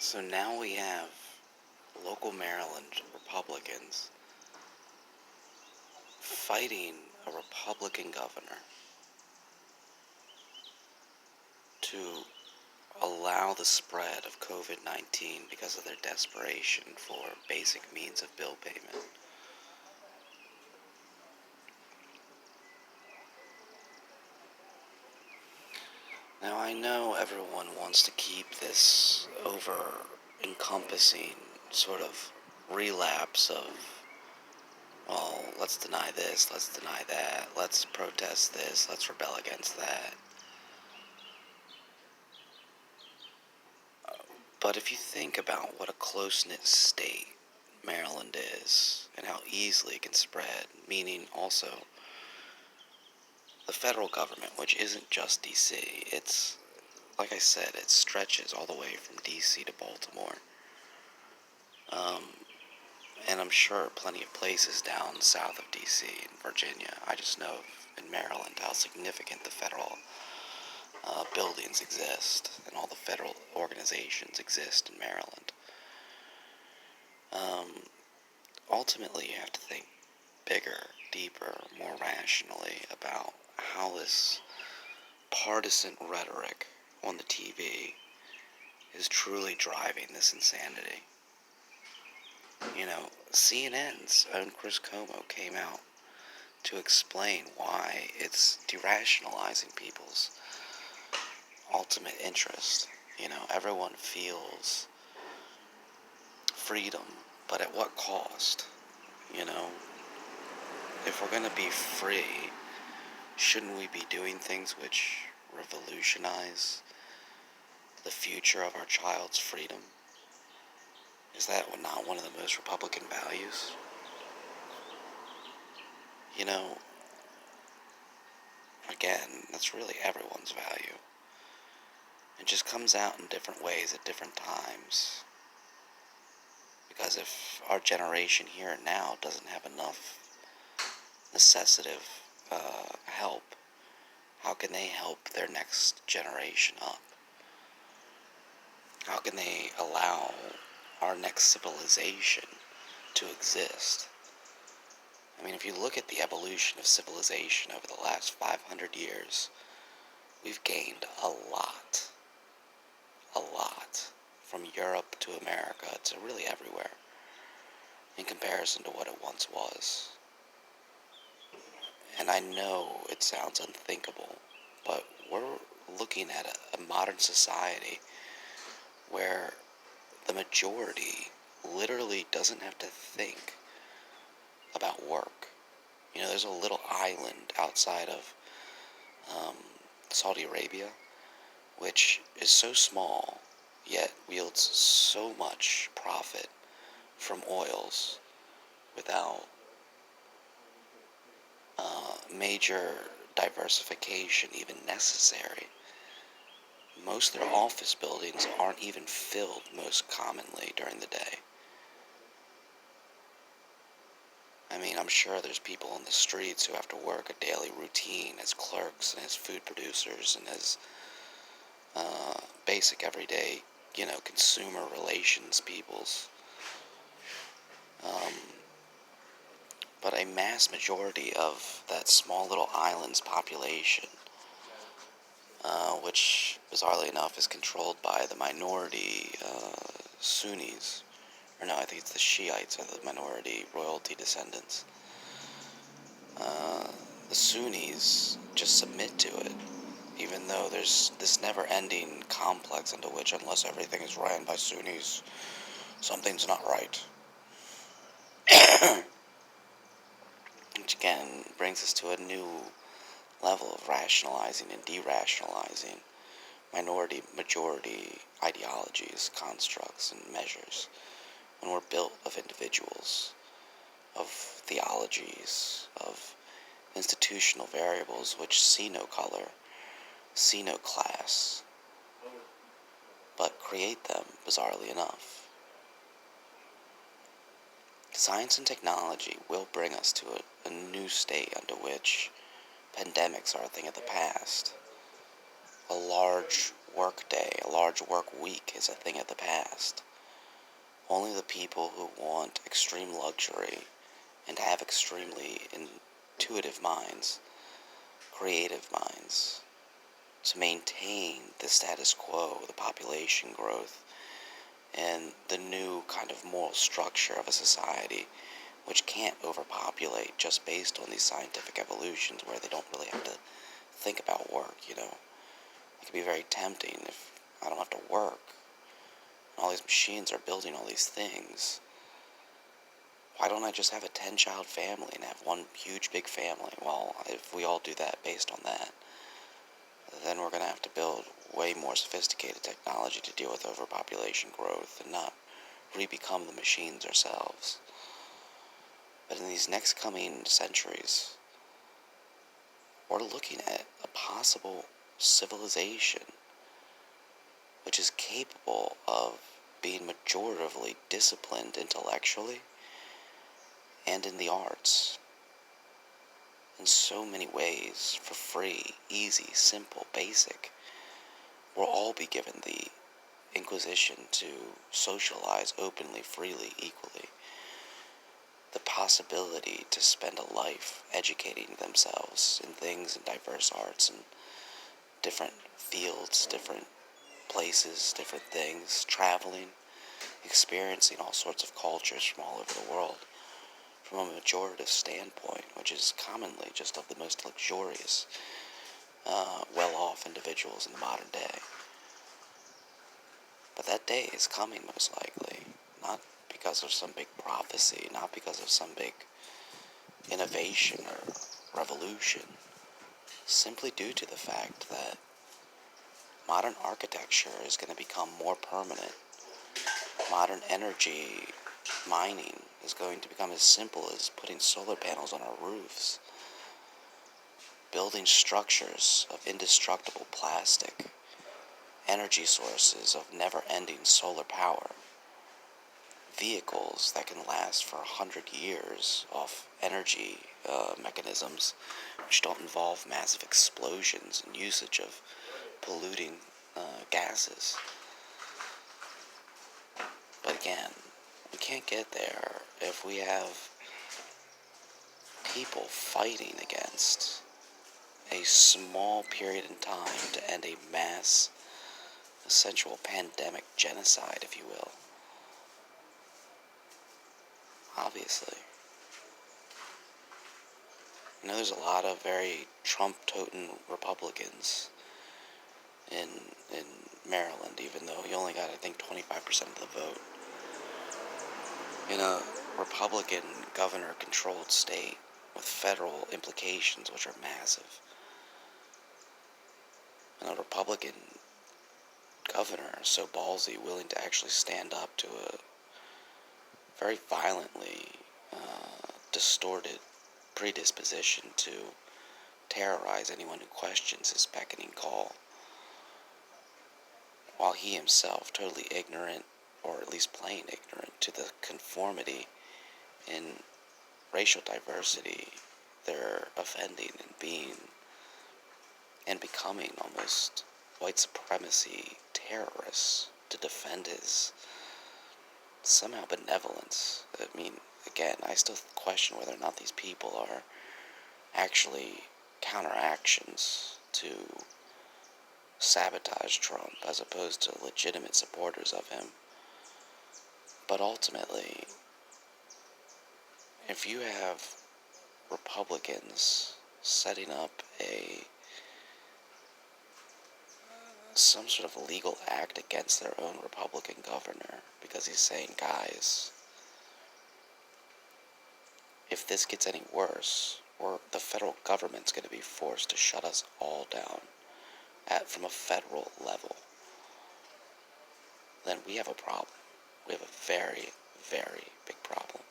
So now we have local Maryland Republicans fighting a Republican governor to allow the spread of COVID-19 because of their desperation for basic means of bill payment. Now I know everyone wants to keep this over-encompassing sort of relapse of, well, let's deny this, let's deny that, let's protest this, let's rebel against that. But if you think about what a close-knit state Maryland is and how easily it can spread, meaning also the federal government, which isn't just DC, it's, like I said, it stretches all the way from DC to Baltimore. Um, and I'm sure plenty of places down south of DC in Virginia. I just know in Maryland how significant the federal buildings exist and all the federal organizations exist in Maryland. Um, Ultimately, you have to think bigger, deeper, more rationally about how this partisan rhetoric on the TV is truly driving this insanity. You know, CNN's own Chris Cuomo came out to explain why it's derationalizing people's ultimate interest. You know, everyone feels freedom, but at what cost? You know, if we're going to be free, shouldn't we be doing things which revolutionize the future of our child's freedom? Is that not one of the most Republican values? You know, again, that's really everyone's value. It just comes out in different ways at different times. Because if our generation here and now doesn't have enough necessitative help, how can they help their next generation up? How can they allow our next civilization to exist? I mean, if you look at the evolution of civilization over the last 500 years, we've gained a lot. A lot. From Europe to America to really everywhere, in comparison to what it once was. And I know it sounds unthinkable, but we're looking at a modern society where the majority literally doesn't have to think about work. You know, there's a little island outside of Saudi Arabia, which is so small, yet wields so much profit from oils without major diversification even necessary. Most of their office buildings aren't even filled most commonly during the day. I mean, I'm sure there's people on the streets who have to work a daily routine as clerks and as food producers and as basic everyday, you know, consumer relations peoples. Um, but a mass majority of that small little island's population, which, bizarrely enough, is controlled by the minority Sunnis, or no, I think it's the Shiites are the minority royalty descendants. Uh, the Sunnis just submit to it, even though there's this never-ending complex into which, unless everything is ran by Sunnis, something's not right. Which again brings us to a new level of rationalizing and derationalizing minority-majority ideologies, constructs, and measures when we're built of individuals, of theologies, of institutional variables which see no color, see no class, but create them, bizarrely enough. Science and technology will bring us to a new state under which pandemics are a thing of the past. A large work day, a large work week is a thing of the past. Only the people who want extreme luxury and have extremely intuitive minds, creative minds, to maintain the status quo, the population growth, and the new kind of moral structure of a society which can't overpopulate just based on these scientific evolutions where they don't really have to think about work, you know. It can be very tempting if I don't have to work. And all these machines are building all these things. Why don't I just have a 10-child family and have one huge big family? Well, if we all do that based on that, then we're going to have to build way more sophisticated technology to deal with overpopulation growth and not re-become the machines ourselves. But in these next coming centuries, we're looking at a possible civilization which is capable of being majoritively disciplined intellectually and in the arts. In so many ways, for free, easy, simple, basic. We'll all be given the Inquisition to socialize openly, freely, equally. The possibility to spend a life educating themselves in things in diverse arts and different fields, different places, different things, traveling, experiencing all sorts of cultures from all over the world, from a majorative standpoint, which is commonly just of the most luxurious, well-off individuals in the modern day. But that day is coming, most likely, not because of some big prophecy, not because of some big innovation or revolution, simply due to the fact that modern architecture is going to become more permanent. Modern energy mining is going to become as simple as putting solar panels on our roofs, building structures of indestructible plastic, energy sources of never-ending solar power, vehicles that can last for 100 years off energy mechanisms which don't involve massive explosions and usage of polluting gases. But again, we can't get there if we have people fighting against a small period in time to end a mass, essential pandemic genocide, if you will. Obviously. You know, there's a lot of very Trump-toting Republicans in Maryland, even though he only got, I think, 25% of the vote. In a Republican governor-controlled state with federal implications which are massive. And a Republican governor so ballsy, willing to actually stand up to a very violently distorted predisposition to terrorize anyone who questions his beckoning call, while he himself totally ignorant, or at least plain ignorant, to the conformity in racial diversity they're offending and being and becoming almost white supremacy terrorists to defend his somehow benevolence. I mean, again, I still question whether or not these people are actually counteractions to sabotage Trump as opposed to legitimate supporters of him. But ultimately, if you have Republicans setting up some sort of legal act against their own Republican governor because he's saying, guys, if this gets any worse, the federal government's going to be forced to shut us all down from a federal level, then we have a problem. We have a very, very big problem.